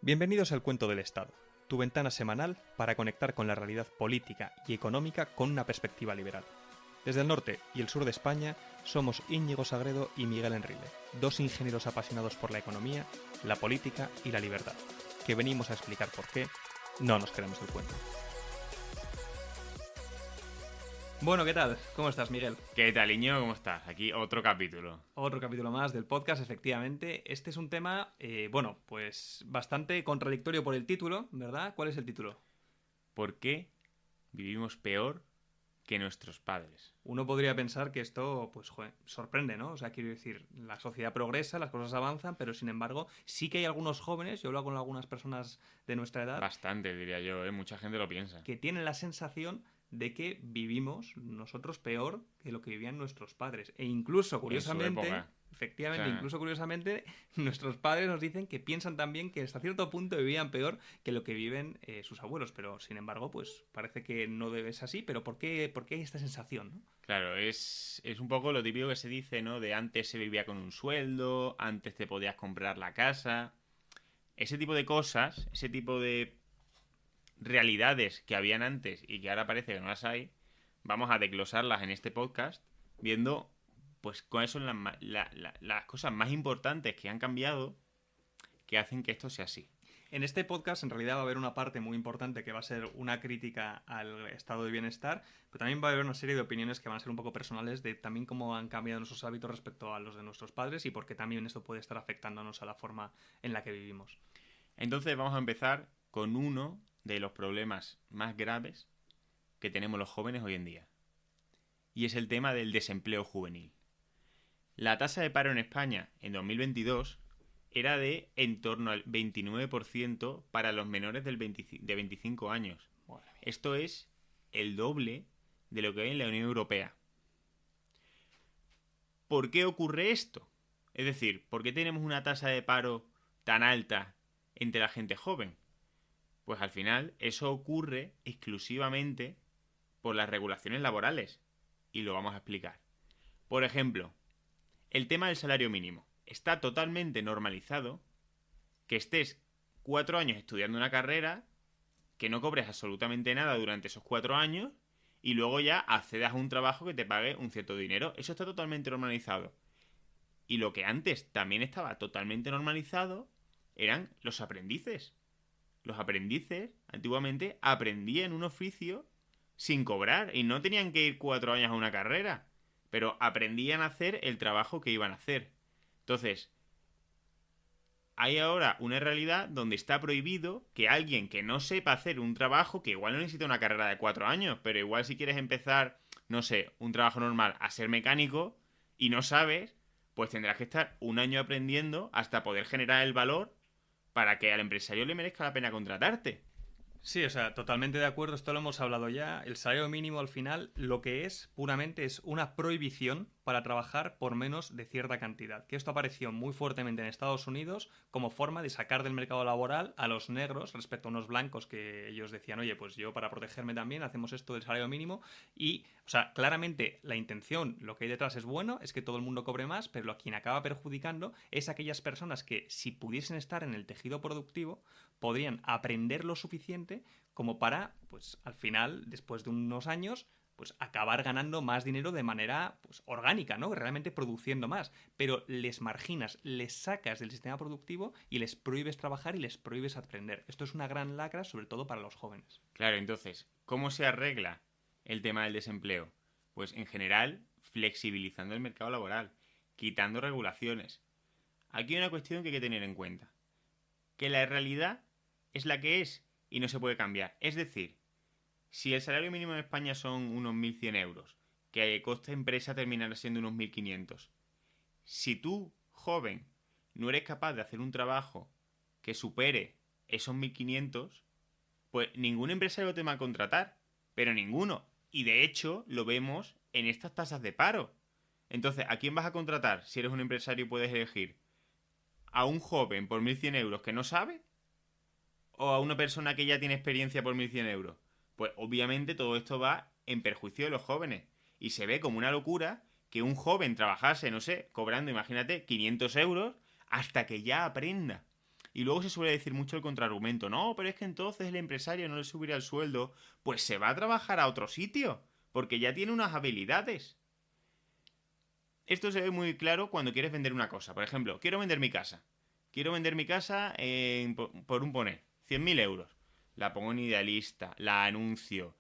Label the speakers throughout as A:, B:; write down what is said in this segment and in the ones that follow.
A: Bienvenidos al Cuento del Estado, tu ventana semanal para conectar con la realidad política y económica con una perspectiva liberal. Desde el norte y el sur de España somos Íñigo Sagredo y Miguel Enrile, dos ingenieros apasionados por la economía, la política y la libertad, que venimos a explicar por qué no nos queremos el cuento. Bueno, ¿qué tal? ¿Cómo estás, Miguel?
B: ¿Qué tal, Iñigo? ¿Cómo estás? Aquí otro capítulo.
A: Otro capítulo más del podcast, efectivamente. Este es un tema, pues bastante contradictorio por el título, ¿verdad? ¿Cuál es el título?
B: ¿Por qué vivimos peor que nuestros padres?
A: Uno podría pensar que esto, pues, sorprende, ¿no? O sea, quiero decir, la sociedad progresa, las cosas avanzan, pero sin embargo, sí que hay algunos jóvenes, yo he hablado con algunas personas de nuestra edad,
B: Bastante, diría yo, ¿eh? Mucha gente lo piensa.
A: que tienen la sensación de que vivimos nosotros peor que lo que vivían nuestros padres. E incluso, curiosamente,
B: En su época.
A: efectivamente,
B: O sea,
A: incluso curiosamente, nuestros padres nos dicen que piensan también que hasta cierto punto vivían peor que lo que viven sus abuelos. Pero, sin embargo, pues parece que no debe ser así. Pero ¿por qué hay esta sensación, no?
B: claro, es un poco lo típico que se dice, ¿no? De antes se vivía con un sueldo, antes te podías comprar la casa. Ese tipo de cosas, ese tipo de realidades que habían antes y que ahora parece que no las hay, vamos a desglosarlas en este podcast viendo pues cuáles son las cosas más importantes que han cambiado que hacen que esto sea así.
A: En este podcast en realidad va a haber una parte muy importante que va a ser una crítica al estado de bienestar, pero también va a haber una serie de opiniones que van a ser un poco personales de también cómo han cambiado nuestros hábitos respecto a los de nuestros padres y por qué también esto puede estar afectándonos a la forma en la que vivimos.
B: Entonces vamos a empezar con uno de los problemas más graves que tenemos los jóvenes hoy en día. Y es el tema del desempleo juvenil. La tasa de paro en España en 2022 era de en torno al 29% para los menores de 25 años. Esto es el doble de lo que hay en la Unión Europea. ¿Por qué ocurre esto? Es decir, ¿por qué tenemos una tasa de paro tan alta entre la gente joven? Pues al final eso ocurre exclusivamente por las regulaciones laborales. Y lo vamos a explicar. Por ejemplo, el tema del salario mínimo. Está totalmente normalizado que estés 4 años estudiando una carrera, que no cobres absolutamente nada durante esos 4 años y luego ya accedas a un trabajo que te pague un cierto dinero. Eso está totalmente normalizado. Y lo que antes también estaba totalmente normalizado eran los aprendices. Los aprendices antiguamente aprendían un oficio sin cobrar y no tenían que ir 4 años a una carrera, pero aprendían a hacer el trabajo que iban a hacer. Entonces, hay ahora una realidad donde está prohibido que alguien que no sepa hacer un trabajo, que igual no necesita una carrera de 4 años, pero igual si quieres empezar, no sé, un trabajo normal a ser mecánico y no sabes, pues tendrás que estar un año aprendiendo hasta poder generar el valor para que al empresario le merezca la pena contratarte.
A: Sí, o sea, totalmente de acuerdo, esto lo hemos hablado ya. El salario mínimo al final lo que es puramente es una prohibición para trabajar por menos de cierta cantidad. Que esto apareció muy fuertemente en Estados Unidos como forma de sacar del mercado laboral a los negros respecto a unos blancos que ellos decían, oye, pues yo para protegerme también hacemos esto del salario mínimo. Y, o sea, claramente la intención, lo que hay detrás es bueno, es que todo el mundo cobre más, pero lo quien acaba perjudicando es aquellas personas que si pudiesen estar en el tejido productivo podrían aprender lo suficiente como para, pues al final, después de unos años, pues acabar ganando más dinero de manera pues, orgánica, ¿no? Realmente produciendo más. Pero les marginas, les sacas del sistema productivo y les prohíbes trabajar y les prohíbes aprender. Esto es una gran lacra, sobre todo para los jóvenes.
B: Claro, entonces, ¿cómo se arregla el tema del desempleo? Pues en general, flexibilizando el mercado laboral, quitando regulaciones. Aquí hay una cuestión que hay que tener en cuenta. Que la realidad es la que es y no se puede cambiar. Es decir, si el salario mínimo en España son unos 1.100 euros, que a coste empresa terminará siendo unos 1.500, si tú, joven, no eres capaz de hacer un trabajo que supere esos 1.500, pues ningún empresario te va a contratar, pero ninguno. Y de hecho lo vemos en estas tasas de paro. Entonces, ¿a quién vas a contratar si eres un empresario y puedes elegir? ¿A un joven por 1.100 euros que no sabe? ¿O a una persona que ya tiene experiencia por 1.100 euros? Pues obviamente todo esto va en perjuicio de los jóvenes. Y se ve como una locura que un joven trabajase, no sé, cobrando, imagínate, 500 euros hasta que ya aprenda. Y luego se suele decir mucho el contraargumento. No, pero es que entonces el empresario no le subirá el sueldo. Pues se va a trabajar a otro sitio, porque ya tiene unas habilidades. Esto se ve muy claro cuando quieres vender una cosa. Por ejemplo, quiero vender mi casa. Quiero vender mi casa por un poner, 100.000 euros. La pongo en Idealista, la anuncio,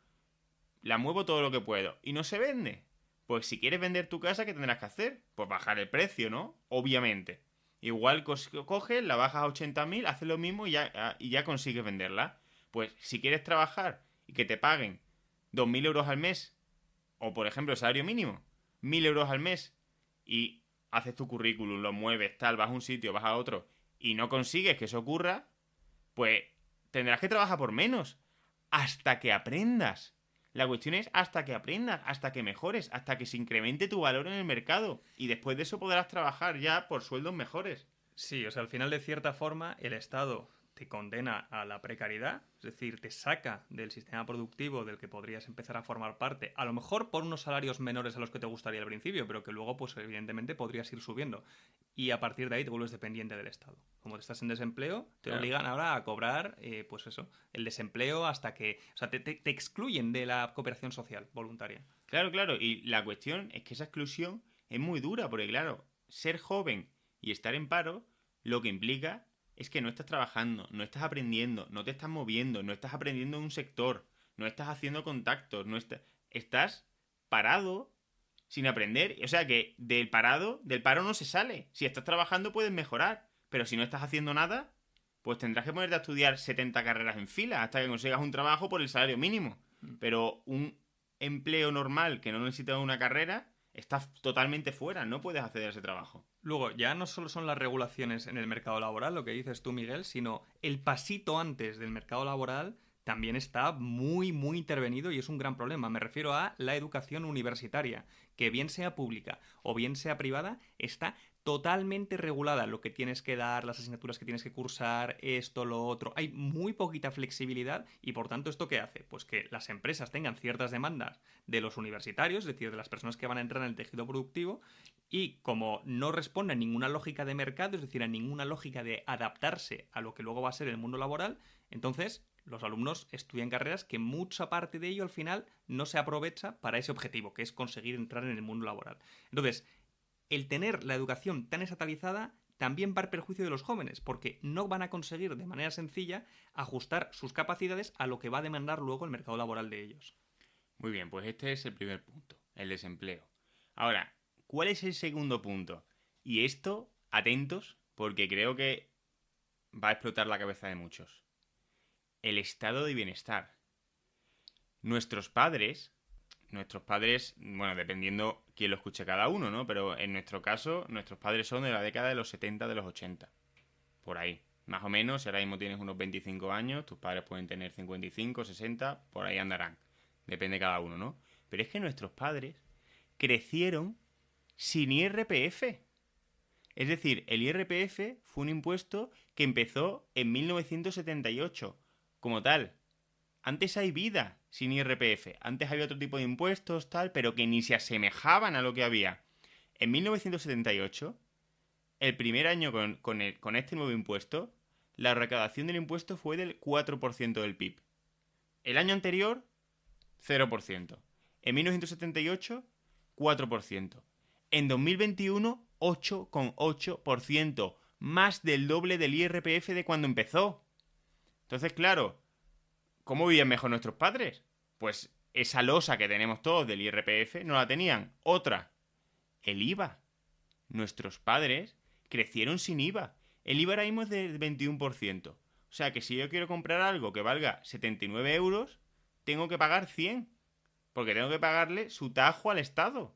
B: la muevo todo lo que puedo y no se vende. Pues si quieres vender tu casa, ¿qué tendrás que hacer? Pues bajar el precio, ¿no? Obviamente. Igual coges, la bajas a 80.000, haces lo mismo y ya consigues venderla. Pues si quieres trabajar y que te paguen 2.000 euros al mes, o por ejemplo el salario mínimo, 1.000 euros al mes, y haces tu currículum, lo mueves, tal, vas a un sitio, vas a otro, y no consigues que eso ocurra, pues tendrás que trabajar por menos. Hasta que aprendas. La cuestión es hasta que aprendas, hasta que mejores, hasta que se incremente tu valor en el mercado. Y después de eso podrás trabajar ya por sueldos mejores.
A: Sí, o sea, al final, de cierta forma, el Estado te condena a la precariedad, es decir, te saca del sistema productivo del que podrías empezar a formar parte, a lo mejor por unos salarios menores a los que te gustaría al principio, pero que luego, pues evidentemente, podrías ir subiendo. Y a partir de ahí te vuelves dependiente del Estado. Como estás en desempleo, te
B: Claro.
A: obligan ahora a cobrar, pues eso, el desempleo hasta que... O sea, te excluyen de la cooperación social voluntaria.
B: Claro, claro. Y la cuestión es que esa exclusión es muy dura, porque claro, ser joven y estar en paro, lo que implica es que no estás trabajando, no estás aprendiendo, no te estás moviendo, no estás aprendiendo en un sector, no estás haciendo contactos, estás parado sin aprender. O sea que del paro no se sale. Si estás trabajando puedes mejorar, pero si no estás haciendo nada, pues tendrás que ponerte a estudiar 70 carreras en fila hasta que consigas un trabajo por el salario mínimo. Pero un empleo normal que no necesita una carrera, estás totalmente fuera, no puedes acceder a ese trabajo.
A: Luego, ya no solo son las regulaciones en el mercado laboral, lo que dices tú, Miguel, sino el pasito antes del mercado laboral también está muy, muy intervenido y es un gran problema. Me refiero a la educación universitaria, que bien sea pública o bien sea privada, está totalmente regulada lo que tienes que dar, las asignaturas que tienes que cursar, esto, lo otro. Hay muy poquita flexibilidad y por tanto, ¿esto qué hace? Pues que las empresas tengan ciertas demandas de los universitarios, es decir, de las personas que van a entrar en el tejido productivo, y como no responde a ninguna lógica de mercado, es decir, a ninguna lógica de adaptarse a lo que luego va a ser el mundo laboral, entonces los alumnos estudian carreras que mucha parte de ello al final no se aprovecha para ese objetivo, que es conseguir entrar en el mundo laboral. Entonces, el tener la educación tan estatalizada también va a perjuicio de los jóvenes, porque no van a conseguir de manera sencilla ajustar sus capacidades a lo que va a demandar luego el mercado laboral de ellos.
B: Muy bien, pues este es el primer punto, el desempleo. Ahora, ¿cuál es el segundo punto? Y esto, atentos, porque creo que va a explotar la cabeza de muchos. El estado de bienestar. Nuestros padres, bueno, dependiendo quién lo escuche cada uno, ¿no? Pero en nuestro caso, nuestros padres son de la década de los 70, de los 80. Por ahí. Más o menos, si ahora mismo tienes unos 25 años, tus padres pueden tener 55, 60, por ahí andarán. Depende de cada uno, ¿no? Pero es que nuestros padres crecieron sin IRPF. Es decir, el IRPF fue un impuesto que empezó en 1978. Como tal, antes hay vida sin IRPF. Antes había otro tipo de impuestos, tal, pero que ni se asemejaban a lo que había. En 1978, el primer año con este nuevo impuesto, la recaudación del impuesto fue del 4% del PIB. El año anterior, 0%. En 1978, 4%. En 2021, 8,8%. Más del doble del IRPF de cuando empezó. Entonces, claro, ¿cómo vivían mejor nuestros padres? Pues esa losa que tenemos todos del IRPF no la tenían. Otra, el IVA. Nuestros padres crecieron sin IVA. El IVA ahora mismo es del 21%. O sea que si yo quiero comprar algo que valga 79 euros, tengo que pagar 100. Porque tengo que pagarle su tajo al Estado.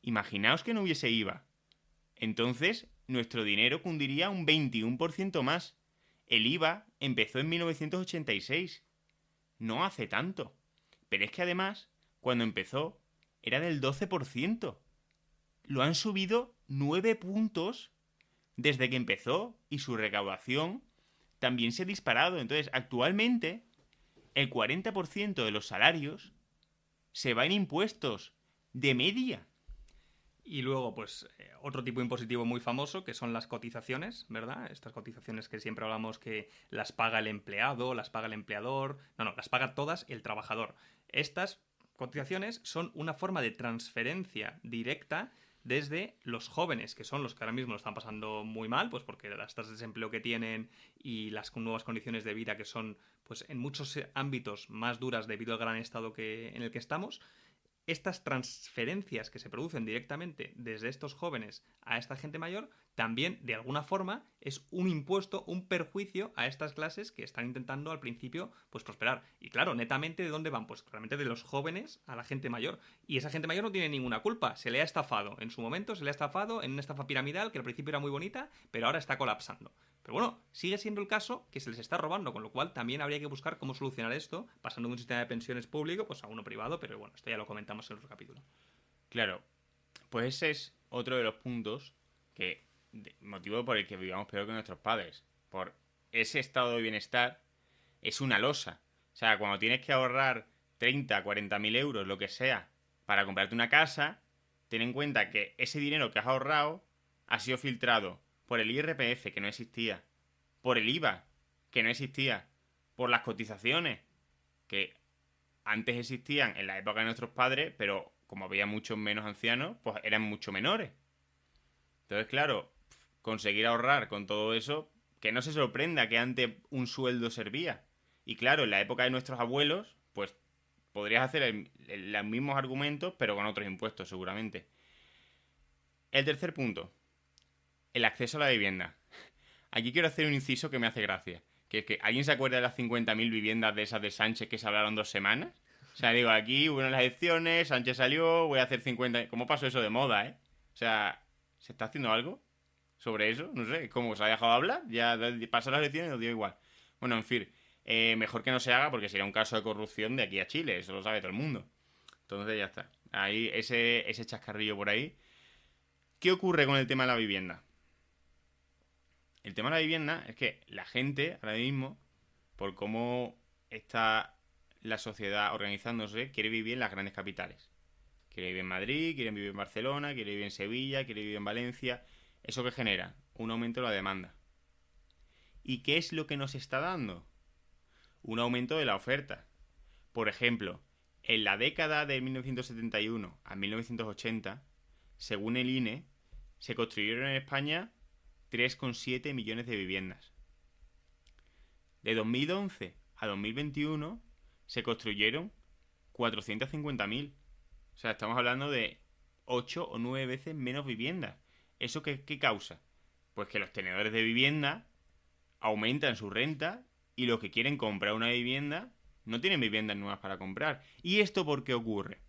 B: Imaginaos que no hubiese IVA. Entonces, nuestro dinero cundiría un 21% más. El IVA empezó en 1986. No hace tanto. Pero es que además, cuando empezó, era del 12%. Lo han subido 9 puntos desde que empezó y su recaudación también se ha disparado. Entonces, actualmente, el 40% de los salarios se va en impuestos de media.
A: Y luego, pues, otro tipo impositivo muy famoso, que son las cotizaciones, ¿verdad? Estas cotizaciones que siempre hablamos que las paga el empleado, las paga el empleador. No, las paga todas el trabajador. Estas cotizaciones son una forma de transferencia directa desde los jóvenes, que son los que ahora mismo lo están pasando muy mal, pues porque las tasas de desempleo que tienen y las nuevas condiciones de vida que son, pues en muchos ámbitos más duras debido al gran estado en el que estamos. Estas transferencias que se producen directamente desde estos jóvenes a esta gente mayor, también de alguna forma es un impuesto, un perjuicio a estas clases que están intentando al principio pues prosperar. Y claro, netamente ¿de dónde van? Pues claramente de los jóvenes a la gente mayor. Y esa gente mayor no tiene ninguna culpa, se le ha estafado. En su momento se le ha estafado en una estafa piramidal que al principio era muy bonita, pero ahora está colapsando. Pero bueno, sigue siendo el caso que se les está robando, con lo cual también habría que buscar cómo solucionar esto, pasando de un sistema de pensiones público pues a uno privado, pero bueno, esto ya lo comentamos en otro capítulo.
B: Claro, pues ese es otro de los puntos motivo por el que vivamos peor que nuestros padres. Por ese estado de bienestar es una losa. O sea, cuando tienes que ahorrar 30, 40 mil euros, lo que sea, para comprarte una casa, ten en cuenta que ese dinero que has ahorrado ha sido filtrado por el IRPF, que no existía, por el IVA, que no existía, por las cotizaciones, que antes existían en la época de nuestros padres, pero como había muchos menos ancianos, pues eran mucho menores. Entonces, claro, conseguir ahorrar con todo eso, que no se sorprenda que antes un sueldo servía. Y claro, en la época de nuestros abuelos, pues podrías hacer los mismos argumentos, pero con otros impuestos, seguramente. El tercer punto, el acceso a la vivienda. Aquí quiero hacer un inciso que me hace gracia. Que es que, ¿alguien se acuerda de las 50.000 viviendas de esas de Sánchez que se hablaron 2 semanas? O sea, digo, aquí hubo las elecciones, Sánchez salió, voy a hacer 50... ¿Cómo pasó eso de moda, eh? O sea, ¿se está haciendo algo sobre eso? No sé, ¿cómo se ha dejado de hablar? Ya pasó las elecciones y nos dio igual. Bueno, en fin, mejor que no se haga porque sería un caso de corrupción de aquí a Chile, eso lo sabe todo el mundo. Entonces ya está. Ahí, ese chascarrillo por ahí. ¿Qué ocurre con el tema de la vivienda? El tema de la vivienda es que la gente ahora mismo, por cómo está la sociedad organizándose, quiere vivir en las grandes capitales. Quiere vivir en Madrid, quiere vivir en Barcelona, quiere vivir en Sevilla, quiere vivir en Valencia. ¿Eso qué genera? Un aumento de la demanda. ¿Y qué es lo que nos está dando? Un aumento de la oferta. Por ejemplo, en la década de 1971 a 1980, según el INE, se construyeron en España 3,7 millones de viviendas. De 2011 a 2021 se construyeron 450.000. O sea, estamos hablando de 8 o 9 veces menos viviendas. ¿Eso qué causa? Pues que los tenedores de vivienda aumentan su renta y los que quieren comprar una vivienda no tienen viviendas nuevas para comprar. ¿Y esto por qué ocurre?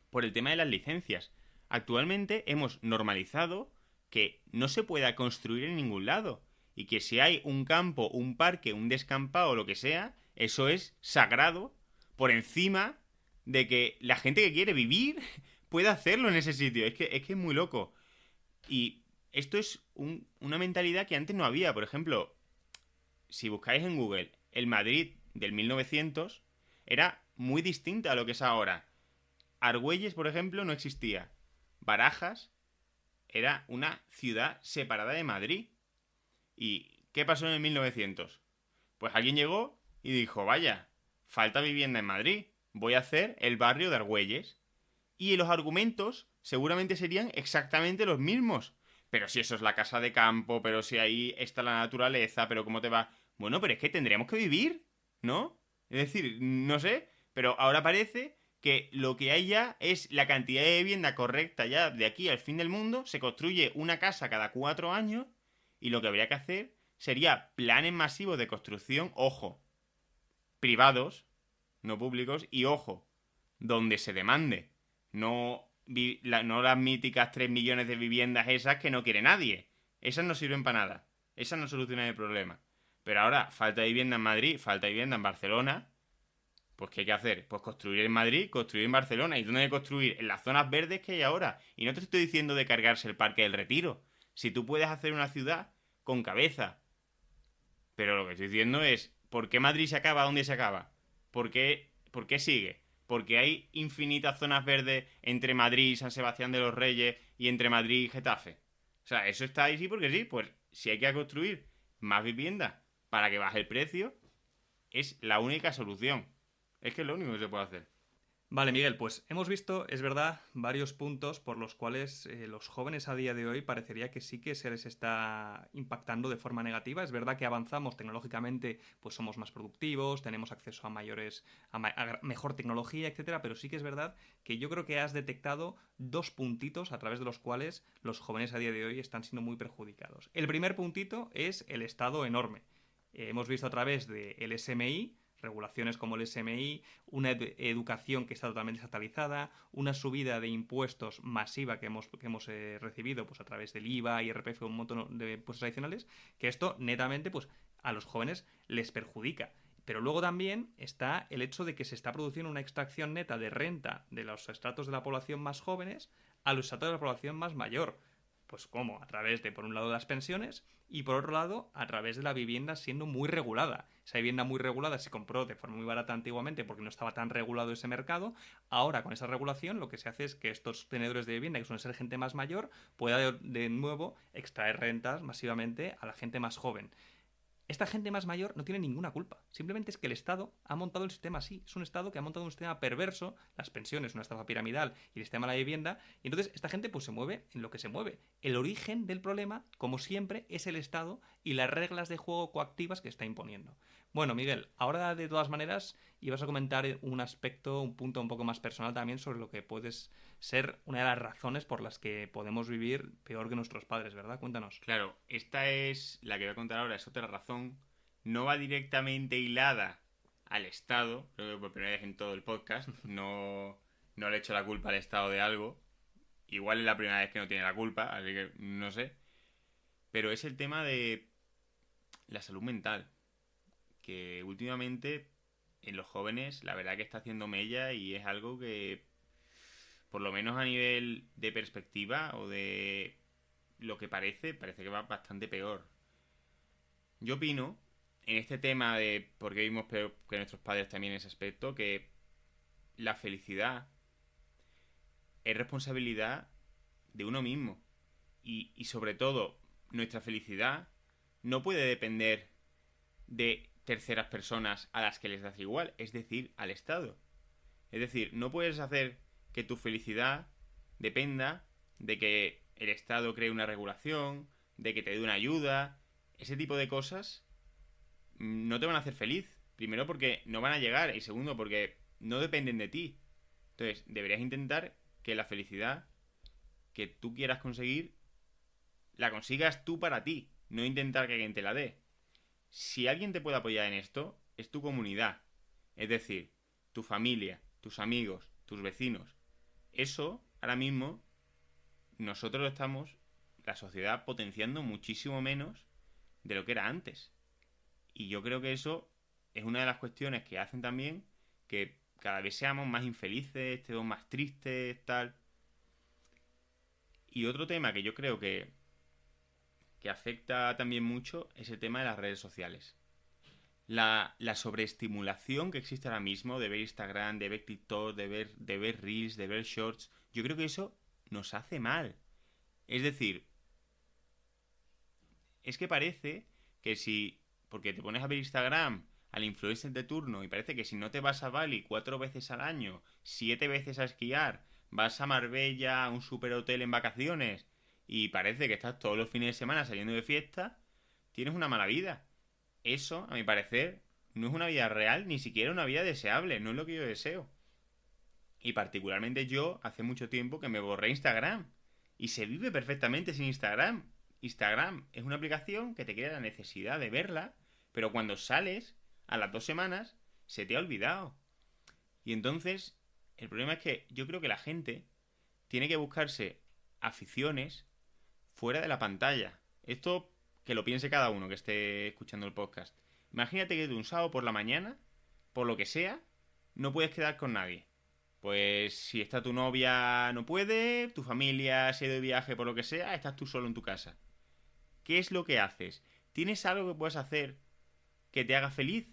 B: Por el tema de las licencias. Actualmente hemos normalizado que no se pueda construir en ningún lado y que si hay un campo, un parque, un descampado o lo que sea, eso es sagrado por encima de que la gente que quiere vivir pueda hacerlo en ese sitio. Es que es muy loco. Y esto es una mentalidad que antes no había. Por ejemplo, si buscáis en Google, el Madrid del 1900 era muy distinta a lo que es ahora. Argüelles, por ejemplo, no existía. Barajas era una ciudad separada de Madrid. ¿Y qué pasó en el 1900? Pues alguien llegó y dijo, vaya, falta vivienda en Madrid, voy a hacer el barrio de Argüelles. Y los argumentos seguramente serían exactamente los mismos. Pero si eso es la casa de campo, pero si ahí está la naturaleza, pero cómo te va... Bueno, pero es que tendríamos que vivir, ¿no? Es decir, no sé, pero ahora parece que lo que hay ya es la cantidad de vivienda correcta ya de aquí al fin del mundo, se construye una casa cada 4 años y lo que habría que hacer sería planes masivos de construcción, ojo, privados, no públicos, y ojo, donde se demande, no las míticas 3 millones de viviendas esas que no quiere nadie. Esas no sirven para nada, esas no solucionan el problema. Pero ahora, falta de vivienda en Madrid, falta de vivienda en Barcelona. Pues ¿qué hay que hacer? Pues construir en Madrid, construir en Barcelona. ¿Y dónde hay que construir? En las zonas verdes que hay ahora. Y no te estoy diciendo de cargarse el Parque del Retiro. Si tú puedes hacer una ciudad con cabeza. Pero lo que estoy diciendo es, ¿por qué Madrid se acaba donde se acaba? ¿Por qué sigue? porque hay infinitas zonas verdes entre Madrid y San Sebastián de los Reyes y entre Madrid y Getafe. O sea, eso está ahí sí porque sí. Pues si hay que construir más viviendas para que baje el precio, es la única solución. Es que es lo único que se puede hacer.
A: Vale, Miguel, pues hemos visto, es verdad, varios puntos por los cuales los jóvenes a día de hoy parecería que sí que se les está impactando de forma negativa. Es verdad que avanzamos tecnológicamente, pues somos más productivos, tenemos acceso a a mejor tecnología, etcétera, pero sí que es verdad que yo creo que has detectado dos puntitos a través de los cuales los jóvenes a día de hoy están siendo muy perjudicados. El primer puntito es el Estado enorme. Hemos visto a través del SMI regulaciones como el SMI, una educación que está totalmente estatalizada, una subida de impuestos masiva que hemos recibido pues a través del IVA, IRPF, un montón de impuestos adicionales, que esto netamente pues a los jóvenes les perjudica. Pero luego también está el hecho de que se está produciendo una extracción neta de renta de los estratos de la población más jóvenes a los estratos de la población más mayor. Pues ¿cómo? A través de, por un lado, las pensiones y por otro lado, a través de la vivienda siendo muy regulada. Esa vivienda muy regulada se compró de forma muy barata antiguamente porque no estaba tan regulado ese mercado. Ahora, con esa regulación, lo que se hace es que estos tenedores de vivienda, que suelen ser gente más mayor, pueda de nuevo extraer rentas masivamente a la gente más joven. Esta gente más mayor no tiene ninguna culpa. Simplemente es que el Estado ha montado el sistema así. Es un Estado que ha montado un sistema perverso, las pensiones, una estafa piramidal y el sistema de la vivienda. Y entonces esta gente pues se mueve en lo que se mueve. El origen del problema, como siempre, es el Estado y las reglas de juego coactivas que está imponiendo. Bueno, Miguel, ahora de todas maneras ibas a comentar un aspecto, un punto un poco más personal también sobre lo que puedes ser una de las razones por las que podemos vivir peor que nuestros padres, ¿verdad? Cuéntanos.
B: Claro, esta es la que voy a contar ahora, es otra razón. No va directamente hilada al Estado, creo que por primera vez en todo el podcast, no le echo la culpa al Estado de algo. Igual es la primera vez que no tiene la culpa, así que no sé. Pero es el tema de la salud mental, que últimamente en los jóvenes la verdad que está haciendo mella y es algo que, por lo menos a nivel de perspectiva o de lo que parece que va bastante peor. Yo opino, en este tema de por qué vimos peor que nuestros padres también en ese aspecto, que la felicidad es responsabilidad de uno mismo. Y sobre todo, nuestra felicidad no puede depender de terceras personas a las que les das igual, es decir, al Estado. Es decir, no puedes hacer que tu felicidad dependa de que el Estado cree una regulación, de que te dé una ayuda. Ese tipo de cosas no te van a hacer feliz. Primero porque no van a llegar y segundo porque no dependen de ti. Entonces, deberías intentar que la felicidad que tú quieras conseguir la consigas tú para ti, no intentar que alguien te la dé. Si alguien te puede apoyar en esto, es tu comunidad. Es decir, tu familia, tus amigos, tus vecinos. Eso, ahora mismo, nosotros lo estamos, la sociedad, potenciando muchísimo menos de lo que era antes. Y yo creo que eso es una de las cuestiones que hacen también que cada vez seamos más infelices, estemos más tristes, tal. Y otro tema que yo creo que afecta también mucho es el tema de las redes sociales. La sobreestimulación que existe ahora mismo de ver Instagram, de ver TikTok, de ver Reels, de ver Shorts, yo creo que eso nos hace mal. Es decir, es que parece que si, porque te pones a ver Instagram al influencer de turno y parece que si no te vas a Bali 4 veces al año, 7 veces a esquiar, vas a Marbella, a un superhotel en vacaciones y parece que estás todos los fines de semana saliendo de fiesta, tienes una mala vida. Eso, a mi parecer, no es una vida real, ni siquiera una vida deseable, no es lo que yo deseo. Y particularmente yo, hace mucho tiempo que me borré Instagram. Y se vive perfectamente sin Instagram. Instagram es una aplicación que te crea la necesidad de verla, pero cuando sales, a las 2 semanas, se te ha olvidado. Y entonces, el problema es que yo creo que la gente tiene que buscarse aficiones fuera de la pantalla. Esto que lo piense cada uno que esté escuchando el podcast. Imagínate que de un sábado por la mañana, por lo que sea, no puedes quedar con nadie. Pues si está tu novia no puede, tu familia se ha ido de viaje por lo que sea, estás tú solo en tu casa. ¿Qué es lo que haces? ¿Tienes algo que puedas hacer que te haga feliz?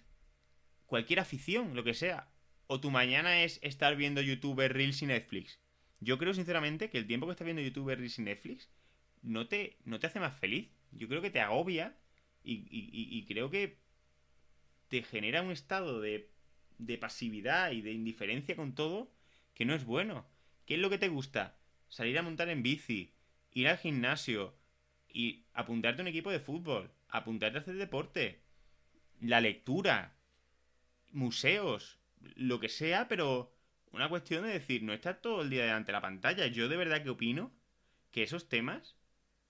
B: Cualquier afición, lo que sea. o tu mañana es estar viendo YouTube, Reels y Netflix. Yo creo sinceramente que el tiempo que estás viendo YouTube, Reels y Netflix no te hace más feliz. Yo creo que te agobia y creo que te genera un estado de pasividad y de indiferencia con todo que no es bueno. ¿Qué es lo que te gusta? Salir a montar en bici, ir al gimnasio y apuntarte a un equipo de fútbol, apuntarte a hacer deporte, la lectura, museos, lo que sea, pero una cuestión de decir, no estar todo el día delante de la pantalla. Yo de verdad que opino que esos temas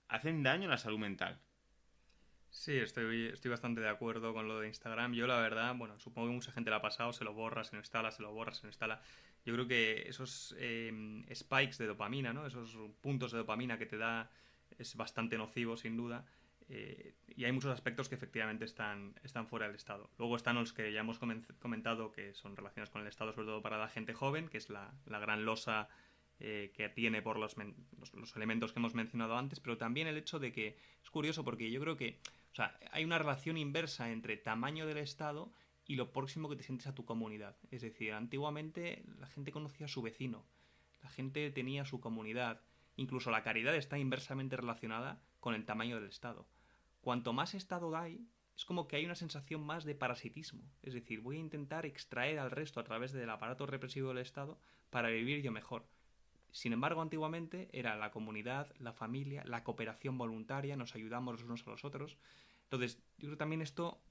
B: hacen daño a la salud mental.
A: Sí, estoy bastante de acuerdo con lo de Instagram. Yo, la verdad, bueno, supongo que mucha gente la ha pasado, se lo borra, se lo instala, se lo borra, se lo instala. Yo creo que esos spikes de dopamina, ¿no? Esos puntos de dopamina que te da es bastante nocivo, sin duda. Y hay muchos aspectos que efectivamente están fuera del Estado. Luego están los que ya hemos comentado que son relacionados con el Estado, sobre todo para la gente joven, que es la gran losa que tiene por los elementos que hemos mencionado antes, pero también el hecho de que es curioso porque yo creo que, o sea, hay una relación inversa entre tamaño del Estado y lo próximo que te sientes a tu comunidad. Es decir, antiguamente la gente conocía a su vecino, la gente tenía su comunidad, incluso la caridad está inversamente relacionada con el tamaño del Estado. Cuanto más Estado hay, es como que hay una sensación más de parasitismo. Es decir, voy a intentar extraer al resto a través del aparato represivo del Estado para vivir yo mejor. Sin embargo, antiguamente era la comunidad, la familia, la cooperación voluntaria, nos ayudamos los unos a los otros. Entonces, yo creo que también esto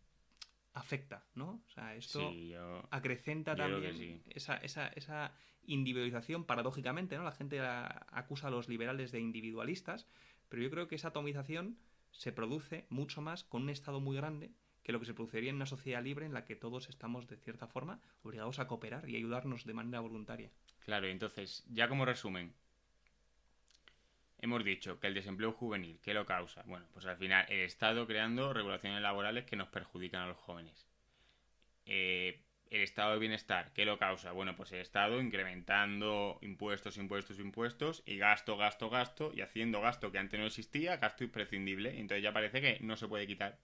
A: afecta, ¿no? O sea, esto
B: Sí,
A: acrecenta
B: yo creo que
A: también
B: sí.
A: esa individualización, paradójicamente, ¿no? La gente acusa a los liberales de individualistas, pero yo creo que esa atomización se produce mucho más con un Estado muy grande que lo que se produciría en una sociedad libre en la que todos estamos, de cierta forma, obligados a cooperar y ayudarnos de manera voluntaria.
B: Claro, entonces, ya como resumen, hemos dicho que el desempleo juvenil, ¿qué lo causa? Bueno, pues al final el Estado creando regulaciones laborales que nos perjudican a los jóvenes. El estado de bienestar, ¿qué lo causa? Bueno, pues el Estado incrementando impuestos, impuestos, impuestos y gasto, gasto, gasto y haciendo gasto que antes no existía, gasto imprescindible. Y entonces ya parece que no se puede quitar.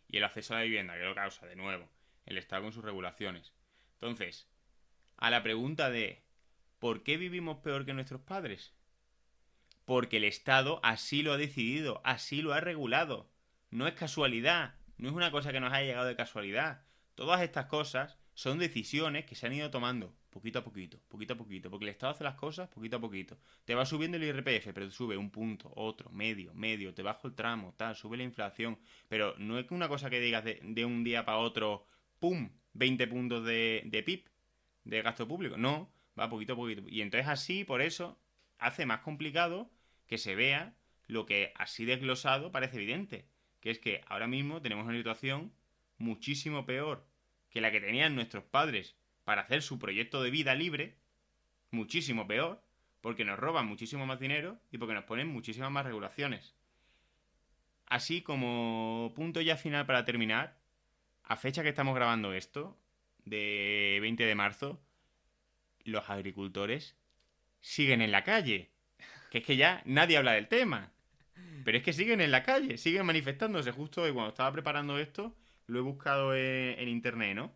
B: Y el acceso a la vivienda, ¿qué lo causa? De nuevo, el Estado con sus regulaciones. Entonces, a la pregunta de ¿por qué vivimos peor que nuestros padres? Porque el Estado así lo ha decidido, así lo ha regulado. No es casualidad, no es una cosa que nos haya llegado de casualidad. Todas estas cosas son decisiones que se han ido tomando poquito a poquito, poquito a poquito, porque el Estado hace las cosas poquito a poquito. Te va subiendo el IRPF, pero te sube un punto, otro, medio, medio, te bajo el tramo, tal, sube la inflación. Pero no es que una cosa que digas de un día para otro, ¡pum!, 20 puntos de PIB, de gasto público. No, va poquito a poquito. Y entonces así, por eso, hace más complicado que se vea lo que así desglosado parece evidente, que es que ahora mismo tenemos una situación muchísimo peor que la que tenían nuestros padres para hacer su proyecto de vida libre, muchísimo peor, porque nos roban muchísimo más dinero y porque nos ponen muchísimas más regulaciones. Así como punto ya final para terminar, a fecha que estamos grabando esto, de 20 de marzo, los agricultores siguen en la calle. Que es que ya nadie habla del tema. Pero es que siguen en la calle, siguen manifestándose. Justo hoy, cuando estaba preparando esto, lo he buscado en internet, ¿no?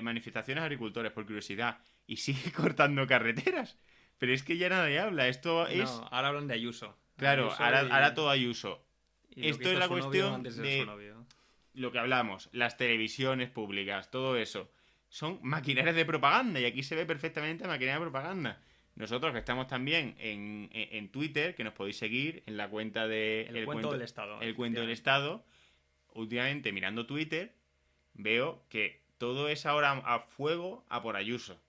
B: Manifestaciones de agricultores, por curiosidad. Y sigue cortando carreteras. Pero es que ya nadie habla. Esto
A: No,
B: es.
A: ahora hablan de Ayuso.
B: Claro,
A: Ayuso
B: ahora todo Ayuso.
A: y lo que
B: Esto es
A: hizo
B: la
A: su novio
B: cuestión
A: antes de ser su
B: de
A: novio.
B: lo que hablamos. Las televisiones públicas, todo eso. Son maquinarias de propaganda. Y aquí se ve perfectamente maquinaria de propaganda. Nosotros que estamos también en Twitter, que nos podéis seguir en la cuenta de
A: El cuento del Estado,
B: El Cuento del
A: efectivamente.
B: Estado, últimamente mirando Twitter, veo que todo es ahora a fuego a por Ayuso.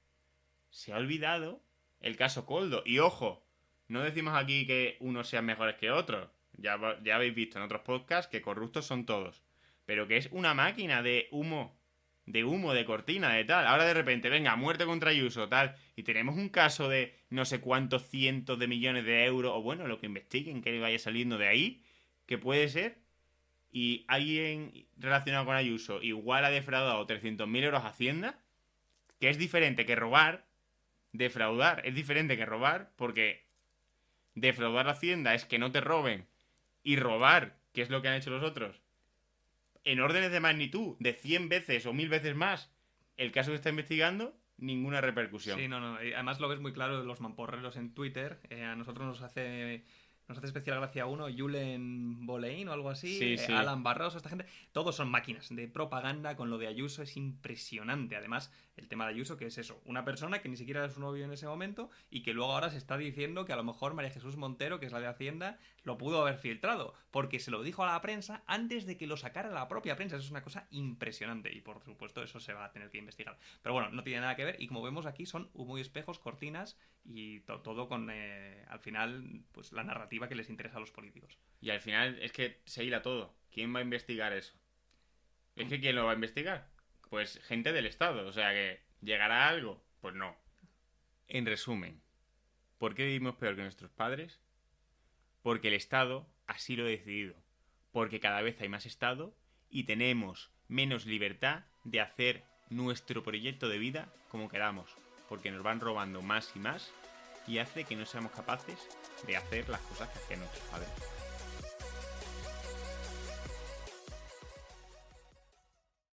B: Se ha olvidado el caso Coldo. Y ojo, no decimos aquí que unos sean mejores que otros. Ya habéis visto en otros podcasts que corruptos son todos. Pero que es una máquina de humo, de cortina, de tal. Ahora de repente, venga, muerte contra Ayuso, tal. Y tenemos un caso de no sé cuántos cientos de millones de euros, o bueno, lo que investiguen, que vaya saliendo de ahí, que puede ser. Y alguien relacionado con Ayuso igual ha defraudado 300.000 euros a Hacienda, que es diferente que robar, defraudar es diferente que robar, porque defraudar a Hacienda es que no te roben, y robar, que es lo que han hecho los otros, en órdenes de magnitud de 100 veces o 1000 veces más, el caso que está investigando, ninguna repercusión.
A: Sí, no. Además lo ves muy claro de los mamporreros en Twitter. A nosotros nos hace especial gracia uno, Julen Boleyn o algo así,
B: Sí, sí.
A: Alan Barros, esta gente. Todos son máquinas de propaganda con lo de Ayuso. Es impresionante. Además, el tema de Ayuso, que es eso, una persona que ni siquiera era su novio en ese momento y que luego ahora se está diciendo que a lo mejor María Jesús Montero, que es la de Hacienda, lo pudo haber filtrado, porque se lo dijo a la prensa antes de que lo sacara la propia prensa. Eso es una cosa impresionante y por supuesto eso se va a tener que investigar. Pero bueno, no tiene nada que ver y como vemos aquí son muy espejos, cortinas y todo con, al final, pues la narrativa que les interesa a los políticos.
B: Y al final es que se hila todo. ¿Quién va a investigar eso? Es que ¿quién lo va a investigar? Pues gente del Estado. O sea que ¿llegará algo? Pues no. En resumen, ¿por qué vivimos peor que nuestros padres? Porque el Estado así lo ha decidido. Porque cada vez hay más Estado y tenemos menos libertad de hacer nuestro proyecto de vida como queramos. Porque nos van robando más y más y hace que no seamos capaces de hacer las cosas que hacen nuestros padres.